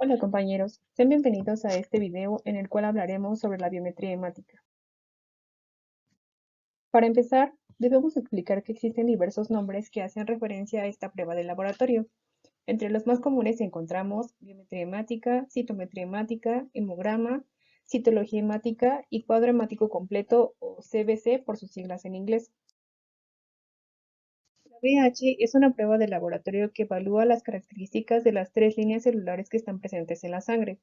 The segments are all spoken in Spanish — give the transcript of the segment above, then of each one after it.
Hola compañeros, sean bienvenidos a este video en el cual hablaremos sobre la biometría hemática. Para empezar, debemos explicar que existen diversos nombres que hacen referencia a esta prueba de laboratorio. Entre los más comunes encontramos biometría hemática, citometría hemática, hemograma, citología hemática y cuadro hemático completo o CBC por sus siglas en inglés. La VH es una prueba de laboratorio que evalúa las características de las tres líneas celulares que están presentes en la sangre,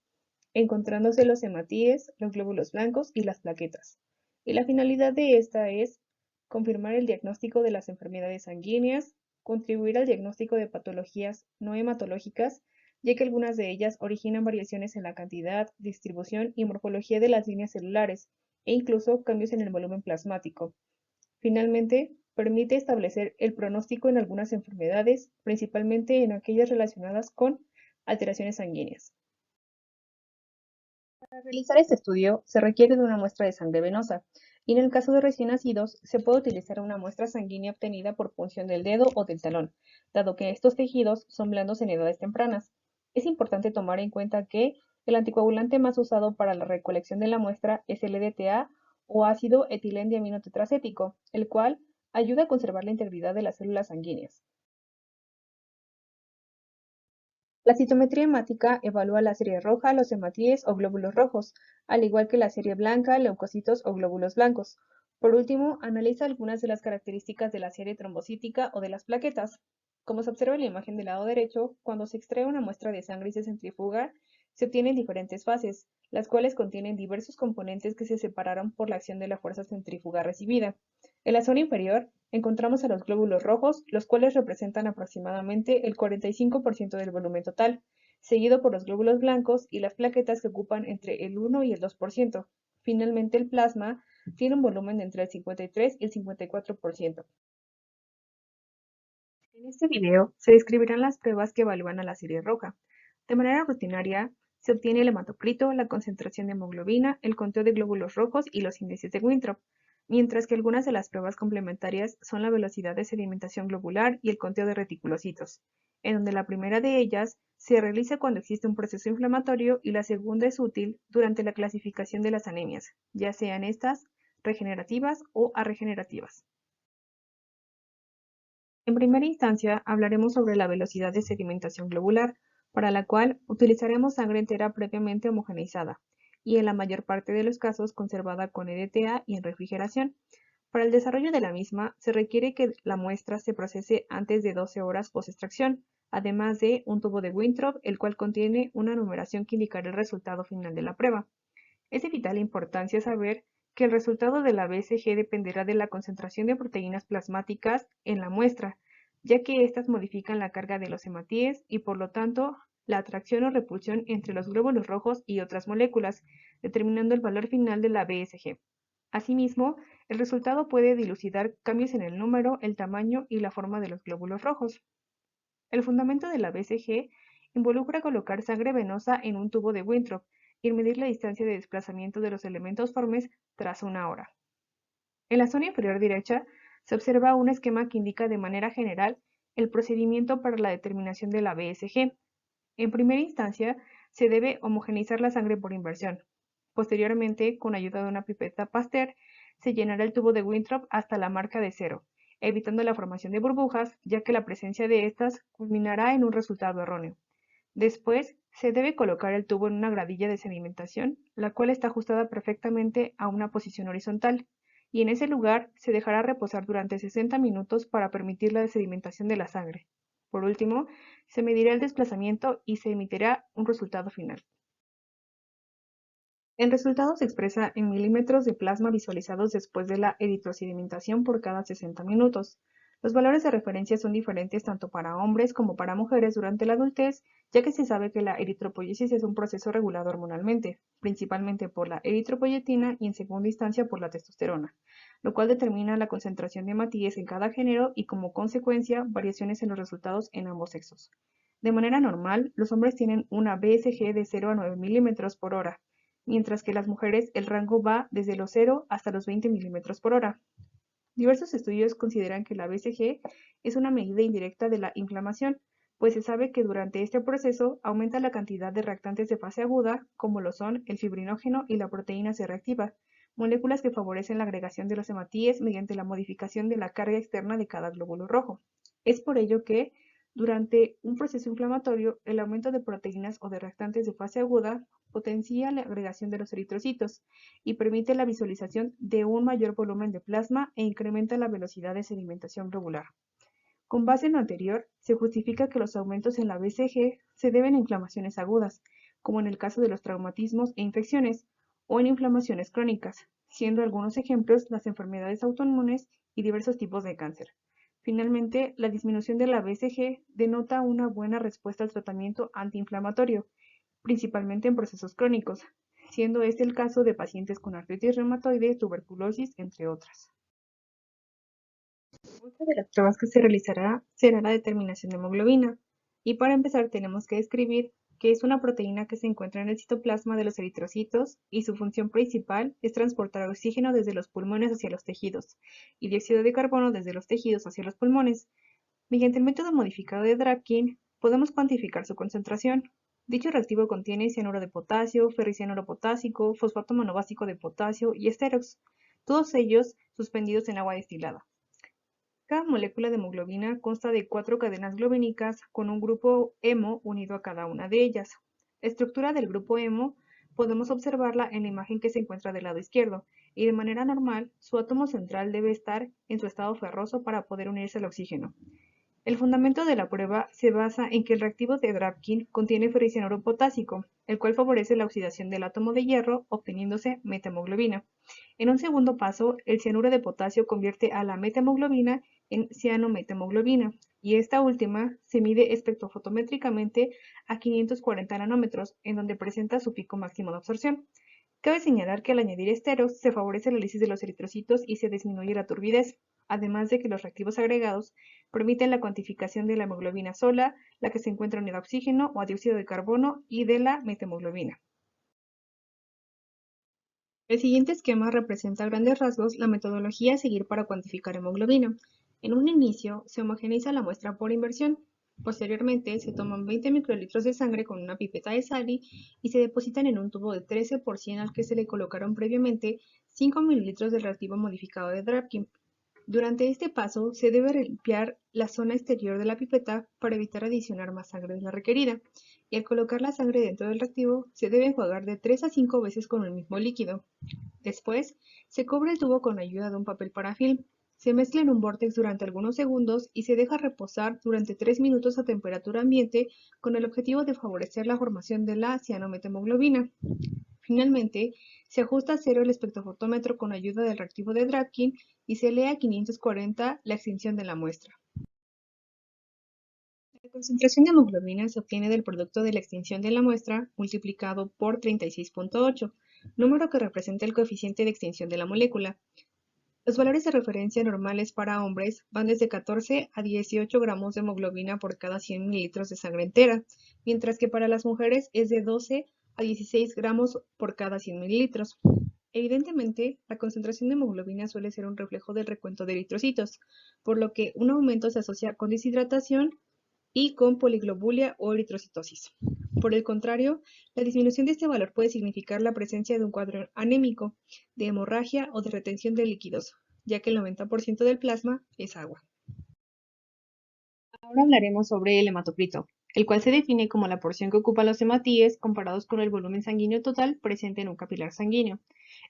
encontrándose los hematíes, los glóbulos blancos y las plaquetas. Y la finalidad de esta es confirmar el diagnóstico de las enfermedades sanguíneas, contribuir al diagnóstico de patologías no hematológicas, ya que algunas de ellas originan variaciones en la cantidad, distribución y morfología de las líneas celulares, e incluso cambios en el volumen plasmático. Finalmente, permite establecer el pronóstico en algunas enfermedades, principalmente en aquellas relacionadas con alteraciones sanguíneas. Para realizar este estudio se requiere de una muestra de sangre venosa, y en el caso de recién nacidos se puede utilizar una muestra sanguínea obtenida por punción del dedo o del talón, dado que estos tejidos son blandos en edades tempranas. Es importante tomar en cuenta que el anticoagulante más usado para la recolección de la muestra es el EDTA o ácido etilendiaminotetracético, el cual ayuda a conservar la integridad de las células sanguíneas. La citometría hemática evalúa la serie roja, los hematíes o glóbulos rojos, al igual que la serie blanca, leucocitos o glóbulos blancos. Por último, analiza algunas de las características de la serie trombocítica o de las plaquetas. Como se observa en la imagen del lado derecho, cuando se extrae una muestra de sangre y se centrifuga, se obtienen diferentes fases, las cuales contienen diversos componentes que se separaron por la acción de la fuerza centrífuga recibida. En la zona inferior, encontramos a los glóbulos rojos, los cuales representan aproximadamente el 45% del volumen total, seguido por los glóbulos blancos y las plaquetas que ocupan entre el 1 y el 2%. Finalmente, el plasma tiene un volumen de entre el 53 y el 54%. En este video se describirán las pruebas que evalúan a la serie roja. De manera rutinaria, se obtiene el hematocrito, la concentración de hemoglobina, el conteo de glóbulos rojos y los índices de Winthrop, mientras que algunas de las pruebas complementarias son la velocidad de sedimentación globular y el conteo de reticulocitos, en donde la primera de ellas se realiza cuando existe un proceso inflamatorio y la segunda es útil durante la clasificación de las anemias, ya sean estas regenerativas o arregenerativas. En primera instancia, hablaremos sobre la velocidad de sedimentación globular, para la cual utilizaremos sangre entera previamente homogeneizada y en la mayor parte de los casos conservada con EDTA y en refrigeración. Para el desarrollo de la misma, se requiere que la muestra se procese antes de 12 horas post-extracción, además de un tubo de Winthrop, el cual contiene una numeración que indicará el resultado final de la prueba. Es de vital importancia saber que el resultado de la BCG dependerá de la concentración de proteínas plasmáticas en la muestra, ya que éstas modifican la carga de los hematíes y por lo tanto la atracción o repulsión entre los glóbulos rojos y otras moléculas, determinando el valor final de la BSG. Asimismo, el resultado puede dilucidar cambios en el número, el tamaño y la forma de los glóbulos rojos. El fundamento de la BCG involucra colocar sangre venosa en un tubo de Winthrop y medir la distancia de desplazamiento de los elementos formes tras una hora. En la zona inferior derecha se observa un esquema que indica de manera general el procedimiento para la determinación de la BSG. En primera instancia, se debe homogeneizar la sangre por inversión. Posteriormente, con ayuda de una pipeta Pasteur, se llenará el tubo de Winthrop hasta la marca de 0, evitando la formación de burbujas, ya que la presencia de estas culminará en un resultado erróneo. Después, se debe colocar el tubo en una gradilla de sedimentación, la cual está ajustada perfectamente a una posición horizontal, y en ese lugar se dejará reposar durante 60 minutos para permitir la sedimentación de la sangre. Por último, se medirá el desplazamiento y se emitirá un resultado final. El resultado se expresa en milímetros de plasma visualizados después de la eritrosedimentación por cada 60 minutos. Los valores de referencia son diferentes tanto para hombres como para mujeres durante la adultez, ya que se sabe que la eritropoyesis es un proceso regulado hormonalmente, principalmente por la eritropoyetina y en segunda instancia por la testosterona, lo cual determina la concentración de hematíes en cada género y como consecuencia variaciones en los resultados en ambos sexos. De manera normal, los hombres tienen una BSG de 0 a 9 milímetros por hora, mientras que las mujeres el rango va desde los 0 hasta los 20 milímetros por hora. Diversos estudios consideran que la BCG es una medida indirecta de la inflamación, pues se sabe que durante este proceso aumenta la cantidad de reactantes de fase aguda, como lo son el fibrinógeno y la proteína C reactiva, moléculas que favorecen la agregación de los hematíes mediante la modificación de la carga externa de cada glóbulo rojo. Es por ello que, durante un proceso inflamatorio, el aumento de proteínas o de reactantes de fase aguda potencia la agregación de los eritrocitos y permite la visualización de un mayor volumen de plasma e incrementa la velocidad de sedimentación globular. Con base en lo anterior, se justifica que los aumentos en la BCG se deben a inflamaciones agudas, como en el caso de los traumatismos e infecciones, o en inflamaciones crónicas, siendo algunos ejemplos las enfermedades autoinmunes y diversos tipos de cáncer. Finalmente, la disminución de la BCG denota una buena respuesta al tratamiento antiinflamatorio, principalmente en procesos crónicos, siendo este el caso de pacientes con artritis reumatoide, tuberculosis, entre otras. Otra de las pruebas que se realizará será la determinación de hemoglobina. Y para empezar tenemos que describir que es una proteína que se encuentra en el citoplasma de los eritrocitos y su función principal es transportar oxígeno desde los pulmones hacia los tejidos y dióxido de carbono desde los tejidos hacia los pulmones. Mediante el método modificado de Drapkin podemos cuantificar su concentración. Dicho reactivo contiene cianuro de potasio, ferricianuro potásico, fosfato monobásico de potasio y esterox, todos ellos suspendidos en agua destilada. Cada molécula de hemoglobina consta de 4 cadenas globínicas con un grupo hemo unido a cada una de ellas. La estructura del grupo hemo podemos observarla en la imagen que se encuentra del lado izquierdo, y de manera normal su átomo central debe estar en su estado ferroso para poder unirse al oxígeno. El fundamento de la prueba se basa en que el reactivo de Drapkin contiene ferricianuro potásico, el cual favorece la oxidación del átomo de hierro, obteniéndose metahemoglobina. En un segundo paso, el cianuro de potasio convierte a la metahemoglobina en cianometahemoglobina, y esta última se mide espectrofotométricamente a 540 nanómetros, en donde presenta su pico máximo de absorción. Cabe señalar que al añadir esteros se favorece la lisis de los eritrocitos y se disminuye la turbidez, además de que los reactivos agregados permiten la cuantificación de la hemoglobina sola, la que se encuentra unida a oxígeno o a dióxido de carbono, y de la metahemoglobina. El siguiente esquema representa a grandes rasgos la metodología a seguir para cuantificar hemoglobina. En un inicio, se homogeneiza la muestra por inversión. Posteriormente, se toman 20 microlitros de sangre con una pipeta de Sally y se depositan en un tubo de 13 por 100 al que se le colocaron previamente 5 mililitros del reactivo modificado de Drapkin. Durante este paso, se debe limpiar la zona exterior de la pipeta para evitar adicionar más sangre de la requerida, y al colocar la sangre dentro del reactivo, se debe enjuagar de 3 a 5 veces con el mismo líquido. Después, se cubre el tubo con ayuda de un papel parafilm, se mezcla en un vórtex durante algunos segundos y se deja reposar durante 3 minutos a temperatura ambiente con el objetivo de favorecer la formación de la cianometahemoglobina. Finalmente, se ajusta a cero el espectrofotómetro con ayuda del reactivo de Drapkin y se lee a 540 la extinción de la muestra. La concentración de hemoglobina se obtiene del producto de la extinción de la muestra multiplicado por 36.8, número que representa el coeficiente de extinción de la molécula. Los valores de referencia normales para hombres van desde 14 a 18 gramos de hemoglobina por cada 100 mililitros de sangre entera, mientras que para las mujeres es de 12 a 16 gramos por cada 100 mililitros. Evidentemente, la concentración de hemoglobina suele ser un reflejo del recuento de eritrocitos, por lo que un aumento se asocia con deshidratación y con poliglobulia o eritrocitosis. Por el contrario, la disminución de este valor puede significar la presencia de un cuadro anémico, de hemorragia o de retención de líquidos, ya que el 90% del plasma es agua. Ahora hablaremos sobre el hematocrito, el cual se define como la porción que ocupan los hematíes comparados con el volumen sanguíneo total presente en un capilar sanguíneo.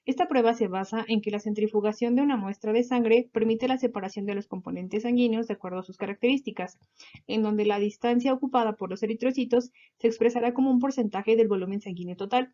Esta prueba se basa en que la centrifugación de una muestra de sangre permite la separación de los componentes sanguíneos de acuerdo a sus características, en donde la distancia ocupada por los eritrocitos se expresará como un porcentaje del volumen sanguíneo total.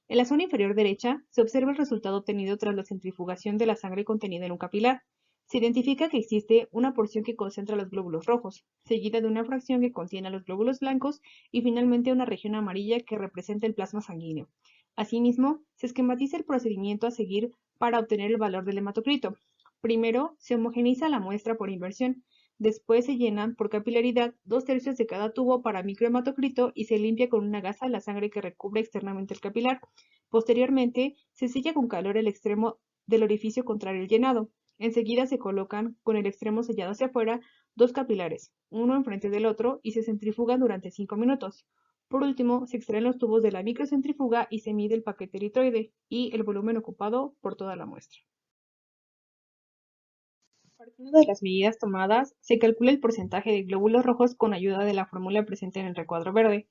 En la zona inferior derecha se observa el resultado obtenido tras la centrifugación de la sangre contenida en un capilar. Se identifica que existe una porción que concentra los glóbulos rojos, seguida de una fracción que contiene a los glóbulos blancos y finalmente una región amarilla que representa el plasma sanguíneo. Asimismo, se esquematiza el procedimiento a seguir para obtener el valor del hematocrito. Primero, se homogeneiza la muestra por inversión. Después se llenan por capilaridad 2/3 de cada tubo para microhematocrito y se limpia con una gasa la sangre que recubre externamente el capilar. Posteriormente, se sella con calor el extremo del orificio contrario al llenado. Enseguida se colocan con el extremo sellado hacia afuera dos capilares, uno enfrente del otro, y se centrifugan durante 5 minutos. Por último, se extraen los tubos de la microcentrifuga y se mide el paquete eritroide y el volumen ocupado por toda la muestra. Partiendo de las medidas tomadas, se calcula el porcentaje de glóbulos rojos con ayuda de la fórmula presente en el recuadro verde.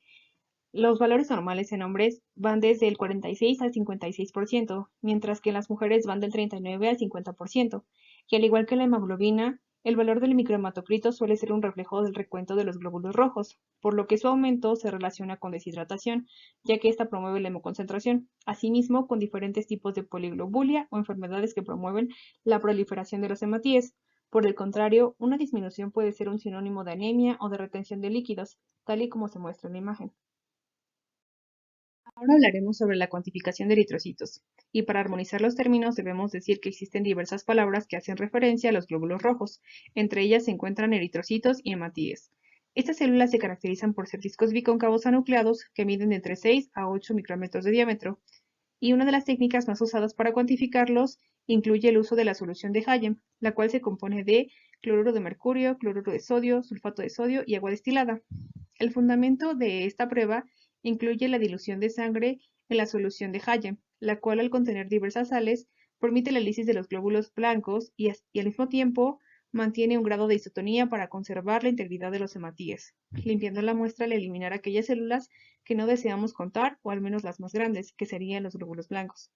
Los valores normales en hombres van desde el 46 al 56%, mientras que en las mujeres van del 39 al 50%, y al igual que la hemoglobina, el valor del microhematocrito suele ser un reflejo del recuento de los glóbulos rojos, por lo que su aumento se relaciona con deshidratación, ya que esta promueve la hemoconcentración, asimismo con diferentes tipos de poliglobulia o enfermedades que promueven la proliferación de los hematíes. Por el contrario, una disminución puede ser un sinónimo de anemia o de retención de líquidos, tal y como se muestra en la imagen. Ahora hablaremos sobre la cuantificación de eritrocitos, y para armonizar los términos debemos decir que existen diversas palabras que hacen referencia a los glóbulos rojos. Entre ellas se encuentran eritrocitos y hematíes. Estas células se caracterizan por ser discos bicóncavos anucleados que miden entre 6 a 8 micrómetros de diámetro, y una de las técnicas más usadas para cuantificarlos incluye el uso de la solución de Hayem, la cual se compone de cloruro de mercurio, cloruro de sodio, sulfato de sodio y agua destilada. El fundamento de esta prueba incluye la dilución de sangre en la solución de Hayem, la cual al contener diversas sales permite el análisis de los glóbulos blancos y al mismo tiempo mantiene un grado de isotonía para conservar la integridad de los hematíes, limpiando la muestra al eliminar aquellas células que no deseamos contar o al menos las más grandes, que serían los glóbulos blancos.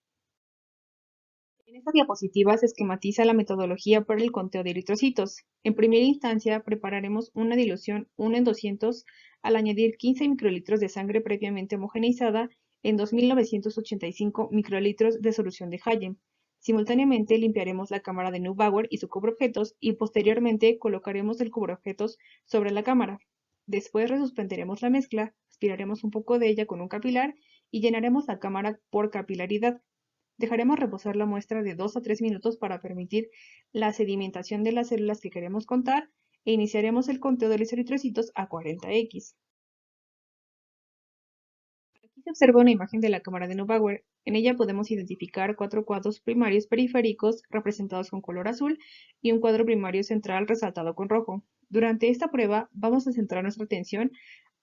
En esta diapositiva se esquematiza la metodología para el conteo de eritrocitos. En primera instancia, prepararemos una dilución 1 en 200 al añadir 15 microlitros de sangre previamente homogeneizada en 2.985 microlitros de solución de Hayem. Simultáneamente limpiaremos la cámara de Neubauer y su cubreobjetos y posteriormente colocaremos el cubreobjetos sobre la cámara. Después resuspenderemos la mezcla, aspiraremos un poco de ella con un capilar y llenaremos la cámara por capilaridad. Dejaremos reposar la muestra de 2 a 3 minutos para permitir la sedimentación de las células que queremos contar e iniciaremos el conteo de los eritrocitos a 40x. Aquí se observa una imagen de la cámara de Neubauer. En ella podemos identificar 4 cuadros primarios periféricos representados con color azul y un cuadro primario central resaltado con rojo. Durante esta prueba vamos a centrar nuestra atención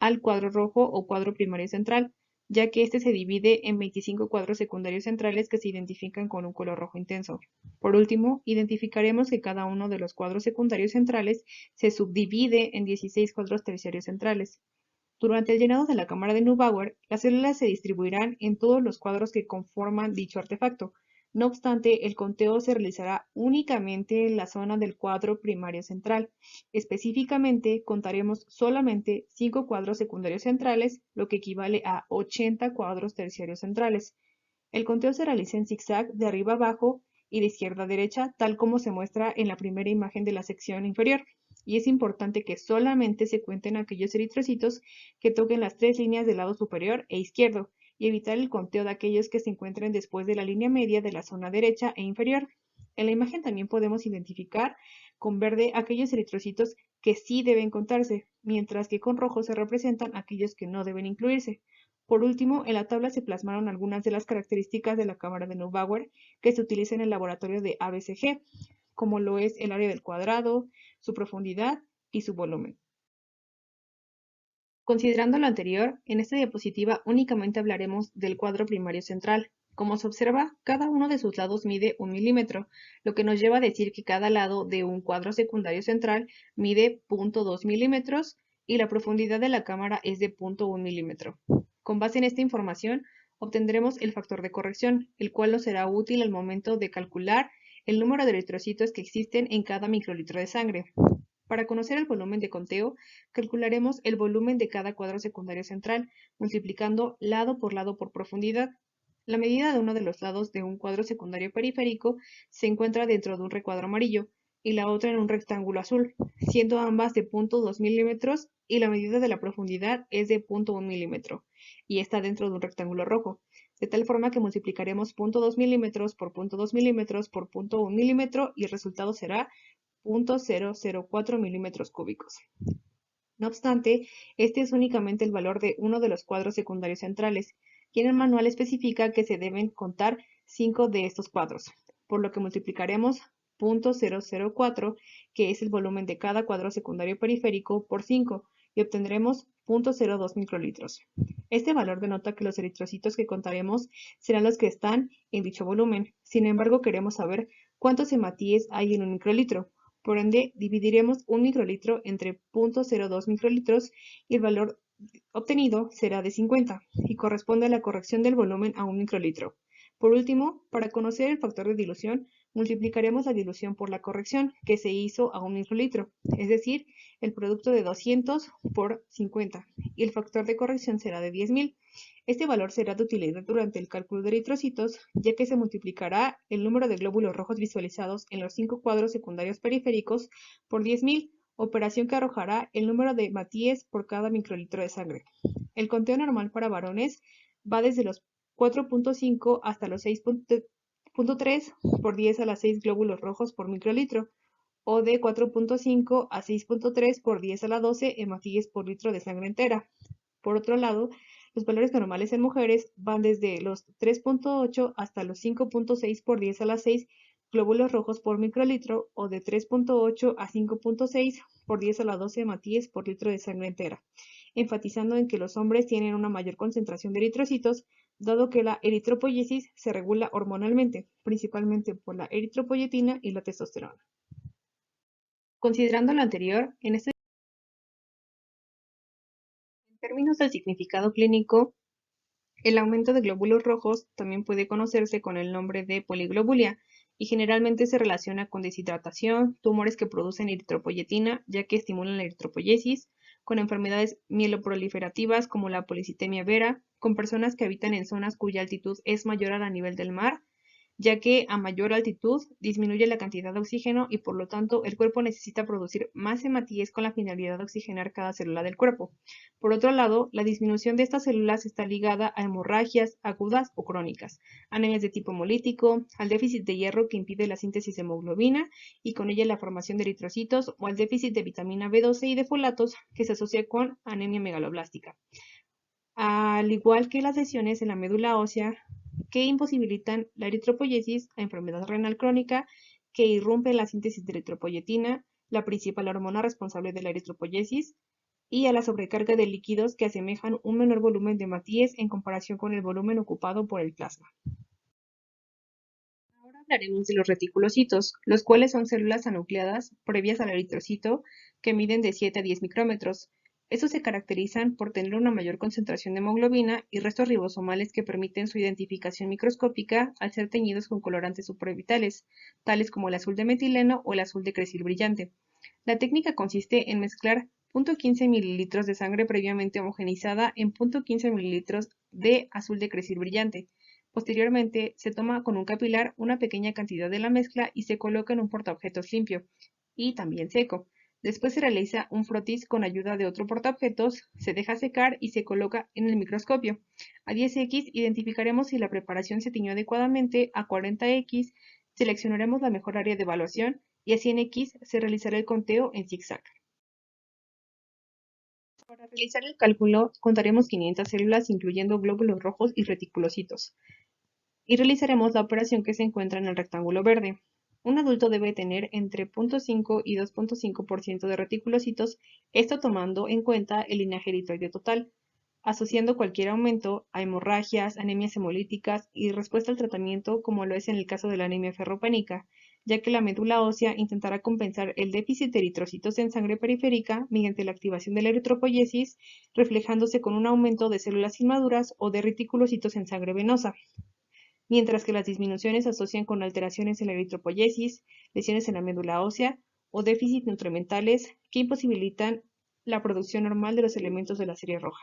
al cuadro rojo o cuadro primario central, ya que este se divide en 25 cuadros secundarios centrales que se identifican con un color rojo intenso. Por último, identificaremos que cada uno de los cuadros secundarios centrales se subdivide en 16 cuadros terciarios centrales. Durante el llenado de la cámara de Neubauer, las células se distribuirán en todos los cuadros que conforman dicho artefacto. No obstante, el conteo se realizará únicamente en la zona del cuadro primario central. Específicamente, contaremos solamente 5 cuadros secundarios centrales, lo que equivale a 80 cuadros terciarios centrales. El conteo se realiza en zigzag de arriba abajo y de izquierda a derecha, tal como se muestra en la primera imagen de la sección inferior, y es importante que solamente se cuenten aquellos eritrocitos que toquen las 3 líneas del lado superior e izquierdo, y evitar el conteo de aquellos que se encuentren después de la línea media de la zona derecha e inferior. En la imagen también podemos identificar con verde aquellos eritrocitos que sí deben contarse, mientras que con rojo se representan aquellos que no deben incluirse. Por último, en la tabla se plasmaron algunas de las características de la cámara de Neubauer que se utiliza en el laboratorio de ABCG, como lo es el área del cuadrado, su profundidad y su volumen. Considerando lo anterior, en esta diapositiva únicamente hablaremos del cuadro primario central. Como se observa, cada uno de sus lados mide 1 milímetro, lo que nos lleva a decir que cada lado de un cuadro secundario central mide 0.2 milímetros y la profundidad de la cámara es de 0.1 milímetro. Con base en esta información, obtendremos el factor de corrección, el cual nos será útil al momento de calcular el número de eritrocitos que existen en cada microlitro de sangre. Para conocer el volumen de conteo, calcularemos el volumen de cada cuadro secundario central, multiplicando lado por profundidad. La medida de uno de los lados de un cuadro secundario periférico se encuentra dentro de un recuadro amarillo y la otra en un rectángulo azul, siendo ambas de 0.2 milímetros y la medida de la profundidad es de 0.1 milímetro y está dentro de un rectángulo rojo, de tal forma que multiplicaremos 0.2 milímetros por 0.2 milímetros por 0.1 milímetro y el resultado será 0.004 milímetros cúbicos. No obstante, este es únicamente el valor de uno de los cuadros secundarios centrales, y en el manual especifica que se deben contar 5 de estos cuadros, por lo que multiplicaremos 0.004, que es el volumen de cada cuadro secundario periférico, por 5, y obtendremos 0.02 microlitros. Este valor denota que los eritrocitos que contaremos serán los que están en dicho volumen. Sin embargo, queremos saber cuántos hematíes hay en un microlitro. Por ende, dividiremos un microlitro entre 0.02 microlitros y el valor obtenido será de 50 y corresponde a la corrección del volumen a un microlitro. Por último, para conocer el factor de dilución, multiplicaremos la dilución por la corrección que se hizo a un microlitro, es decir, el producto de 200 por 50, y el factor de corrección será de 10.000. Este valor será de utilidad durante el cálculo de eritrocitos, ya que se multiplicará el número de glóbulos rojos visualizados en los 5 cuadros secundarios periféricos por 10.000, operación que arrojará el número de hematíes por cada microlitro de sangre. El conteo normal para varones va desde los 4.5 hasta los 6.3 por 10 a la 6 glóbulos rojos por microlitro, o de 4.5 a 6.3 por 10 a la 12 hematíes por litro de sangre entera. Por otro lado, los valores normales en mujeres van desde los 3.8 hasta los 5.6 por 10 a la 6 glóbulos rojos por microlitro, o de 3.8 a 5.6 por 10 a la 12 hematíes por litro de sangre entera, enfatizando en que los hombres tienen una mayor concentración de eritrocitos, dado que la eritropoyesis se regula hormonalmente, principalmente por la eritropoyetina y la testosterona. Considerando lo anterior, en términos del significado clínico, el aumento de glóbulos rojos también puede conocerse con el nombre de poliglobulia y generalmente se relaciona con deshidratación, tumores que producen eritropoyetina, ya que estimulan la eritropoyesis, con enfermedades mieloproliferativas como la policitemia vera, con personas que habitan en zonas cuya altitud es mayor a la nivel del mar, ya que a mayor altitud disminuye la cantidad de oxígeno y por lo tanto el cuerpo necesita producir más hematíes con la finalidad de oxigenar cada célula del cuerpo. Por otro lado, la disminución de estas células está ligada a hemorragias agudas o crónicas, anemias de tipo hemolítico, al déficit de hierro que impide la síntesis de hemoglobina y con ella la formación de eritrocitos, o al déficit de vitamina B12 y de folatos que se asocia con anemia megaloblástica. Al igual que las lesiones en la médula ósea que imposibilitan la eritropoyesis, a enfermedad renal crónica que irrumpe la síntesis de eritropoyetina, la principal hormona responsable de la eritropoyesis, y a la sobrecarga de líquidos que asemejan un menor volumen de hematíes en comparación con el volumen ocupado por el plasma. Ahora hablaremos de los reticulocitos, los cuales son células anucleadas previas al eritrocito que miden de 7 a 10 micrómetros. Estos se caracterizan por tener una mayor concentración de hemoglobina y restos ribosomales que permiten su identificación microscópica al ser teñidos con colorantes suprarbietales, tales como el azul de metileno o el azul de cresil brillante. La técnica consiste en mezclar 0.15 ml de sangre previamente homogeneizada en 0.15 ml de azul de cresil brillante. Posteriormente, se toma con un capilar una pequeña cantidad de la mezcla y se coloca en un portaobjetos limpio y también seco. Después se realiza un frotis con ayuda de otro portaobjetos, se deja secar y se coloca en el microscopio. A 10x identificaremos si la preparación se tiñó adecuadamente, a 40x seleccionaremos la mejor área de evaluación y a 100x se realizará el conteo en zigzag. Para realizar el cálculo, contaremos 500 células incluyendo glóbulos rojos y reticulocitos, y realizaremos la operación que se encuentra en el rectángulo verde. Un adulto debe tener entre 0.5 y 2.5% de reticulocitos, esto tomando en cuenta el linaje eritroide total, asociando cualquier aumento a hemorragias, anemias hemolíticas y respuesta al tratamiento, como lo es en el caso de la anemia ferropénica, ya que la médula ósea intentará compensar el déficit de eritrocitos en sangre periférica mediante la activación de la eritropoyesis, reflejándose con un aumento de células inmaduras o de reticulocitos en sangre venosa, mientras que las disminuciones se asocian con alteraciones en la eritropoyesis, lesiones en la médula ósea o déficits nutrimentales que imposibilitan la producción normal de los elementos de la serie roja.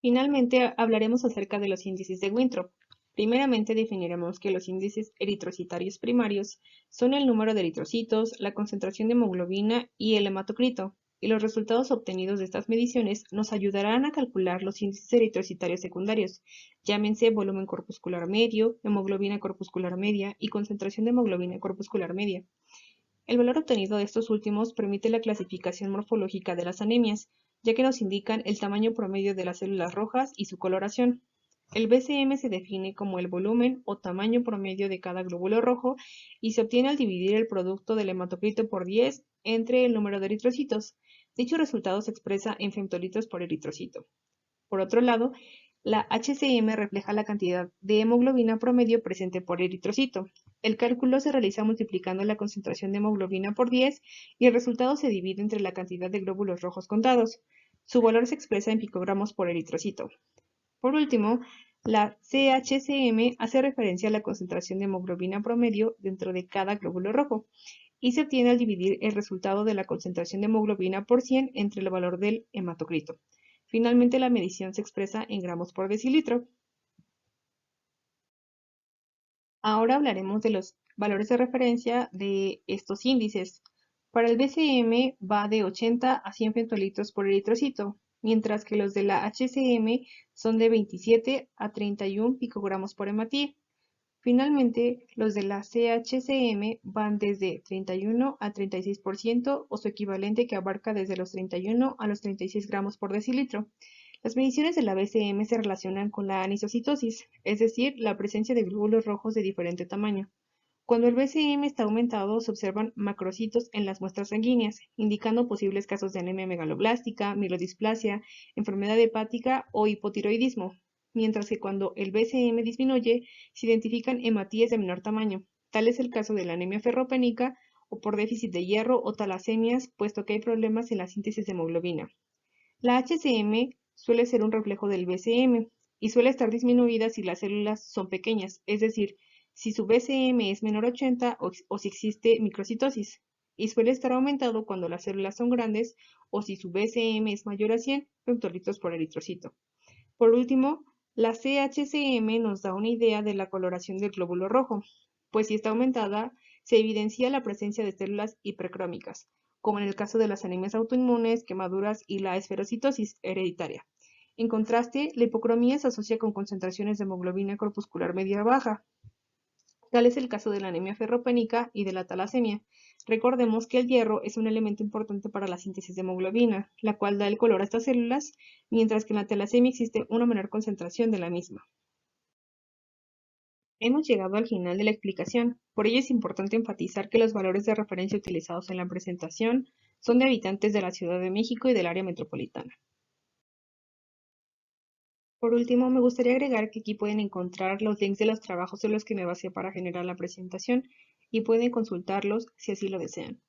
Finalmente, hablaremos acerca de los índices de Winthrop. Primeramente definiremos que los índices eritrocitarios primarios son el número de eritrocitos, la concentración de hemoglobina y el hematocrito, y los resultados obtenidos de estas mediciones nos ayudarán a calcular los índices eritrocitarios secundarios, llámense volumen corpuscular medio, hemoglobina corpuscular media y concentración de hemoglobina corpuscular media. El valor obtenido de estos últimos permite la clasificación morfológica de las anemias, ya que nos indican el tamaño promedio de las células rojas y su coloración. El BCM se define como el volumen o tamaño promedio de cada glóbulo rojo y se obtiene al dividir el producto del hematocrito por 10 entre el número de eritrocitos. Dicho resultado se expresa en femtolitros por eritrocito. Por otro lado, la HCM refleja la cantidad de hemoglobina promedio presente por eritrocito. El cálculo se realiza multiplicando la concentración de hemoglobina por 10 y el resultado se divide entre la cantidad de glóbulos rojos contados. Su valor se expresa en picogramos por eritrocito. Por último, la CHCM hace referencia a la concentración de hemoglobina promedio dentro de cada glóbulo rojo y se obtiene al dividir el resultado de la concentración de hemoglobina por 100 entre el valor del hematocrito. Finalmente, la medición se expresa en gramos por decilitro. Ahora hablaremos de los valores de referencia de estos índices. Para el BCM va de 80 a 100 femtolitros por eritrocito, mientras que los de la HCM son de 27 a 31 picogramos por hematí. Finalmente, los de la CHCM van desde 31 a 36% o su equivalente, que abarca desde los 31 a los 36 gramos por decilitro. Las mediciones de la BCM se relacionan con la anisocitosis, es decir, la presencia de glóbulos rojos de diferente tamaño. Cuando el BCM está aumentado, se observan macrocitos en las muestras sanguíneas, indicando posibles casos de anemia megaloblástica, mielodisplasia, enfermedad hepática o hipotiroidismo, mientras que cuando el BCM disminuye, se identifican hematíes de menor tamaño. Tal es el caso de la anemia ferropénica o por déficit de hierro o talasemias, puesto que hay problemas en la síntesis de hemoglobina. La HCM suele ser un reflejo del BCM y suele estar disminuida si las células son pequeñas, es decir, si su BCM es menor a 80 o si existe microcitosis, y suele estar aumentado cuando las células son grandes o si su BCM es mayor a 100 femtolitros por eritrocito. Por último, la CHCM nos da una idea de la coloración del glóbulo rojo, pues si está aumentada, se evidencia la presencia de células hipercrómicas, como en el caso de las anemias autoinmunes, quemaduras y la esferocitosis hereditaria. En contraste, la hipocromía se asocia con concentraciones de hemoglobina corpuscular media baja. Tal es el caso de la anemia ferropénica y de la talasemia. Recordemos que el hierro es un elemento importante para la síntesis de hemoglobina, la cual da el color a estas células, mientras que en la talasemia existe una menor concentración de la misma. Hemos llegado al final de la explicación, por ello es importante enfatizar que los valores de referencia utilizados en la presentación son de habitantes de la Ciudad de México y del área metropolitana. Por último, me gustaría agregar que aquí pueden encontrar los links de los trabajos en los que me basé para generar la presentación y pueden consultarlos si así lo desean.